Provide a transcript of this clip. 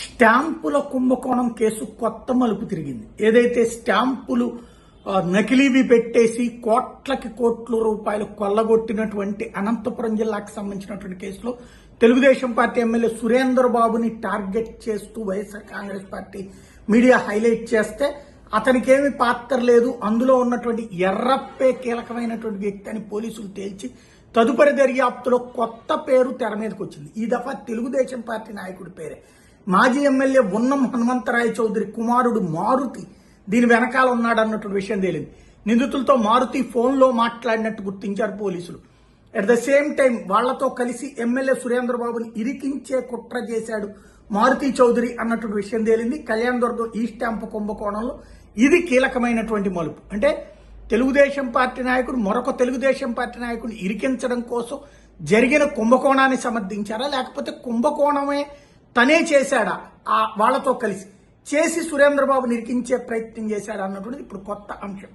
స్టాంపుల కుంభకోణం కేసు కొత్త మలుపు తిరిగింది. ఏదైతే స్టాంపులు నకిలీవి పెట్టేసి కోట్ల రూపాయలు కొల్లగొట్టినటువంటి అనంతపురం జిల్లాకు సంబంధించినటువంటి కేసులో తెలుగుదేశం పార్టీ ఎమ్మెల్యే సురేందర్ బాబుని టార్గెట్ చేస్తూ YSR Congress party media highlight చేస్తే అతనికేమి పాత్ర లేదు, అందులో ఉన్నటువంటి ఎర్రప్పే కీలకమైనటువంటి వ్యక్తి అని పోలీసులు తేల్చి తదుపరి దర్యాప్తులో కొత్త పేరు తెర మీదకి వచ్చింది. ఈ దఫా తెలుగుదేశం పార్టీ నాయకుడి పేరే. మాజీ ఎమ్మెల్యే ఉన్నం హనుమంతరాయ చౌదరి కుమారుడు మారుతి దీని వెనకాల ఉన్నాడన్నటువంటి విషయం తేలింది. నిందితులతో మారుతి ఫోన్లో మాట్లాడినట్టు గుర్తించారు పోలీసులు. అట్ ద సేమ్ టైం వాళ్లతో కలిసి ఎమ్మెల్యే సురేంద్రబాబుని ఇరికించే కుట్ర చేశాడు మారుతి చౌదరి అన్నటువంటి విషయం తేలింది. కళ్యాణదుర్గం ఈ స్టాంపు కుంభకోణంలో ఇది కీలకమైనటువంటి మలుపు. అంటే తెలుగుదేశం పార్టీ నాయకుడు మరొక తెలుగుదేశం పార్టీ నాయకుడిని ఇరికించడం కోసం జరిగిన కుంభకోణాన్ని సమర్థించారా, లేకపోతే కుంభకోణమే తనే చేశాడా వాళ్లతో కలిసి చేసి సురేంద్రబాబుని ఇరికించే ప్రయత్నం చేశాడా అన్నటువంటిది ఇప్పుడు కొత్త అంశం.